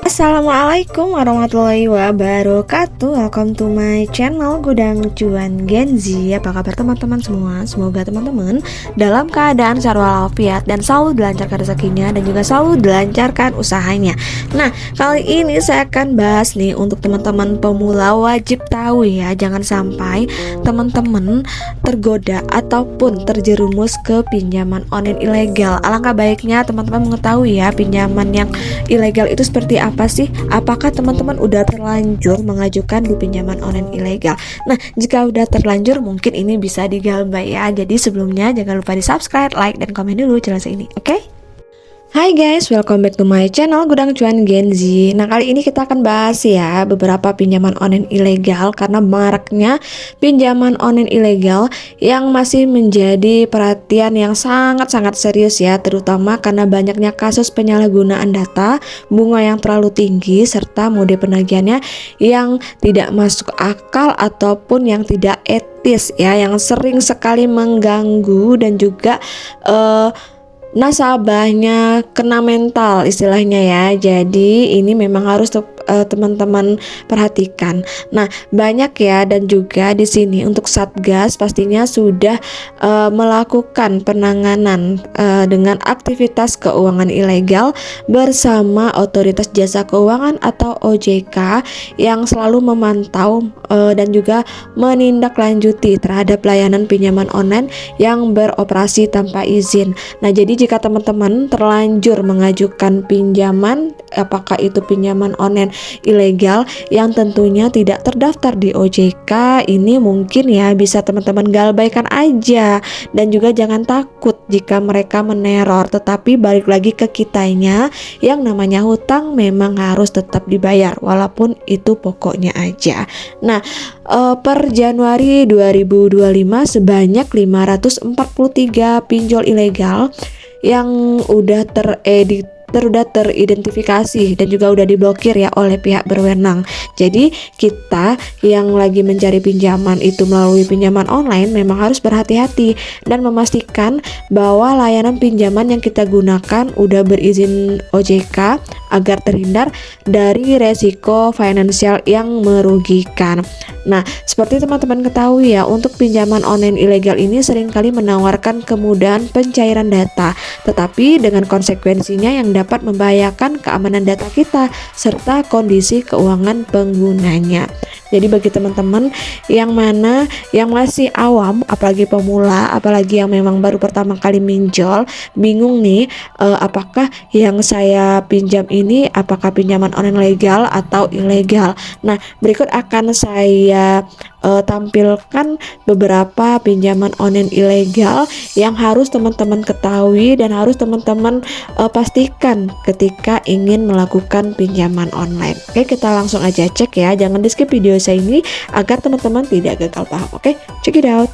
Assalamualaikum warahmatullahi wabarakatuh. Welcome to my channel Gudang Cuan Gen Z. Apa kabar teman-teman semua? Semoga teman-teman dalam keadaan sehat walafiat dan selalu dilancarkan rezekinya dan juga selalu dilancarkan usahanya. Nah, kali ini saya akan bahas nih untuk teman-teman pemula wajib tahu ya, jangan sampai teman-teman tergoda ataupun terjerumus ke pinjaman online ilegal. Alangkah baiknya teman-teman mengetahui ya pinjaman yang ilegal itu seperti apa sih? Apakah teman-teman udah terlanjur mengajukan di pinjaman online ilegal? Nah, jika udah terlanjur mungkin ini bisa digalbay ya. Jadi sebelumnya jangan lupa di subscribe, like, dan komen dulu channel ini, oke? Hai guys, welcome back to my channel Gudang Cuan Gen Z. Nah, kali ini kita akan bahas ya beberapa pinjaman online ilegal karena maraknya pinjaman online ilegal yang masih menjadi perhatian yang sangat-sangat serius ya, terutama karena banyaknya kasus penyalahgunaan data, bunga yang terlalu tinggi, serta mode penagihannya yang tidak masuk akal ataupun yang tidak etis ya, yang sering sekali mengganggu dan juga nasabahnya kena mental istilahnya ya. Jadi ini memang harus teman-teman perhatikan. Nah, banyak ya, dan juga di sini untuk Satgas pastinya sudah melakukan penanganan dengan aktivitas keuangan ilegal bersama Otoritas Jasa Keuangan atau OJK yang selalu memantau dan juga menindaklanjuti terhadap layanan pinjaman online yang beroperasi tanpa izin. Nah, jadi jika teman-teman terlanjur mengajukan pinjaman, apakah itu pinjaman online ilegal yang tentunya tidak terdaftar di OJK, ini mungkin ya bisa teman-teman galbaikan aja, dan juga jangan takut jika mereka meneror, tetapi balik lagi ke kitanya, yang namanya hutang memang harus tetap dibayar walaupun itu pokoknya aja. Nah, per Januari 2025 sebanyak 543 pinjol ilegal yang udah teridentifikasi dan juga udah diblokir ya oleh pihak berwenang. Jadi kita yang lagi mencari pinjaman itu melalui pinjaman online memang harus berhati-hati dan memastikan bahwa layanan pinjaman yang kita gunakan udah berizin OJK agar terhindar dari resiko finansial yang merugikan. Nah, seperti teman-teman ketahui ya, untuk pinjaman online ilegal ini seringkali menawarkan kemudahan pencairan data, tetapi dengan konsekuensinya yang dapat membahayakan keamanan data kita serta kondisi keuangan penggunanya. Jadi bagi teman-teman yang mana yang masih awam, apalagi pemula, apalagi yang memang baru pertama kali minjol, bingung nih apakah yang saya pinjam ini apakah pinjaman online legal atau ilegal. Nah, berikut akan saya tampilkan beberapa pinjaman online ilegal yang harus teman-teman ketahui dan harus teman-teman pastikan ketika ingin melakukan pinjaman online. Oke, kita langsung aja cek ya, jangan di skip video saya ini agar teman-teman tidak gagal paham. Oke, check it out.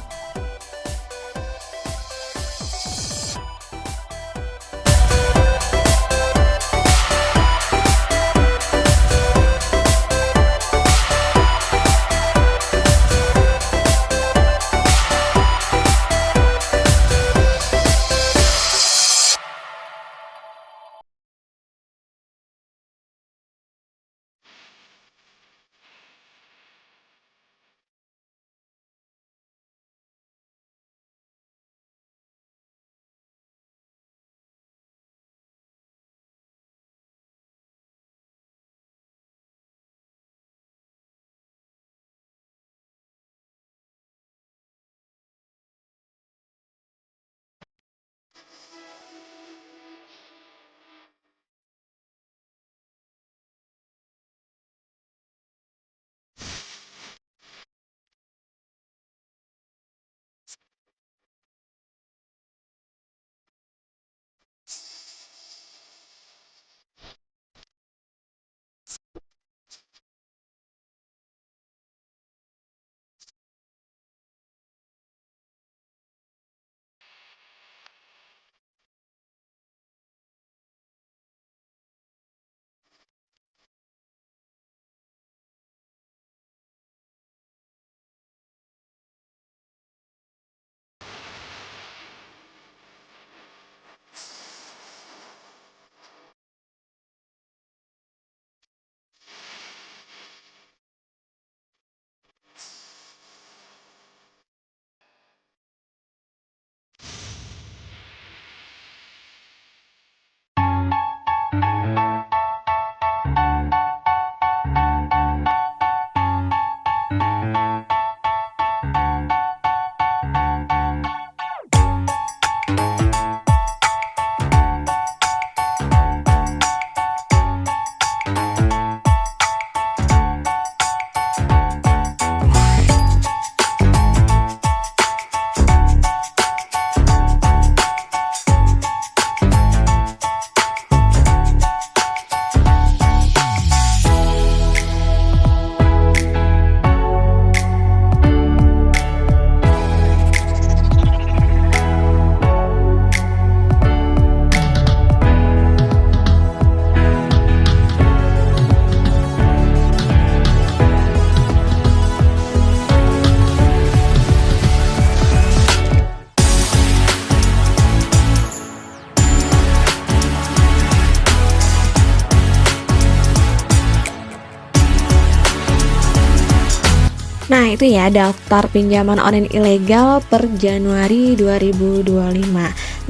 itu ya daftar pinjaman online ilegal per Januari 2025.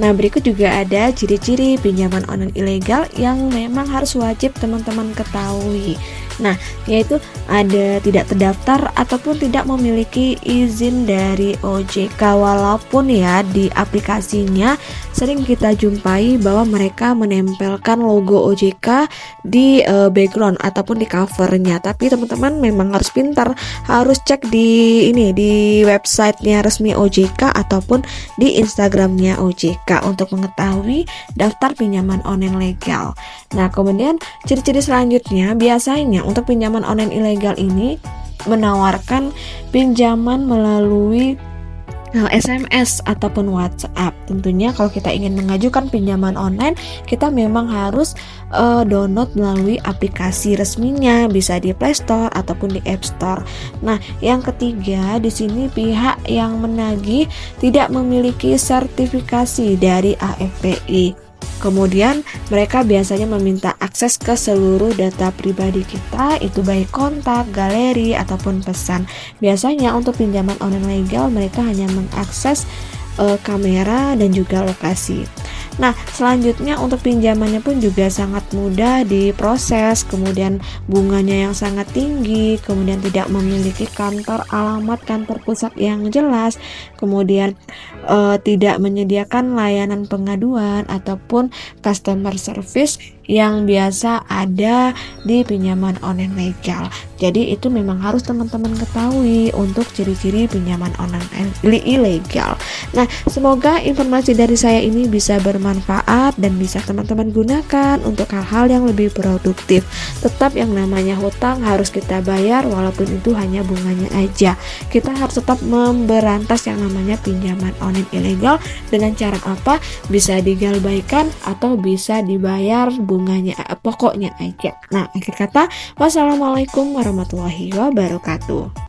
Nah, berikut juga ada ciri-ciri pinjaman online ilegal yang memang harus wajib teman-teman ketahui. Nah, yaitu ada tidak terdaftar ataupun tidak memiliki izin dari OJK, walaupun ya di aplikasinya sering kita jumpai bahwa mereka menempelkan logo OJK di background ataupun di covernya. Tapi teman-teman memang harus pintar, harus cek di websitenya resmi OJK ataupun di Instagramnya OJK untuk mengetahui daftar pinjaman online legal. Nah, kemudian ciri-ciri selanjutnya biasanya untuk pinjaman online ilegal ini menawarkan pinjaman melalui SMS ataupun WhatsApp. Tentunya kalau kita ingin mengajukan pinjaman online, kita memang harus download melalui aplikasi resminya, bisa di Play Store ataupun di App Store. Nah, yang ketiga di sini pihak yang menagih tidak memiliki sertifikasi dari AFPI. Kemudian mereka biasanya meminta akses ke seluruh data pribadi kita, itu baik kontak, galeri, ataupun pesan. Biasanya untuk pinjaman online legal mereka hanya mengakses kamera dan juga lokasi. Nah, selanjutnya untuk pinjamannya pun juga sangat mudah diproses, kemudian bunganya yang sangat tinggi, kemudian tidak memiliki alamat kantor pusat yang jelas, kemudian tidak menyediakan layanan pengaduan ataupun customer service yang biasa ada di pinjaman online legal. Jadi itu memang harus teman-teman ketahui untuk ciri-ciri pinjaman online ilegal. Nah, semoga informasi dari saya ini bisa bermanfaat dan bisa teman-teman gunakan untuk hal-hal yang lebih produktif. Tetap yang namanya hutang harus kita bayar walaupun itu hanya bunganya aja. Kita harus tetap memberantas yang namanya pinjaman online ilegal dengan cara apa? Bisa digalbaikan atau bisa dibayar bunganya, pokoknya aja. Nah, akhir kata, wassalamualaikum warahmatullahi wabarakatuh.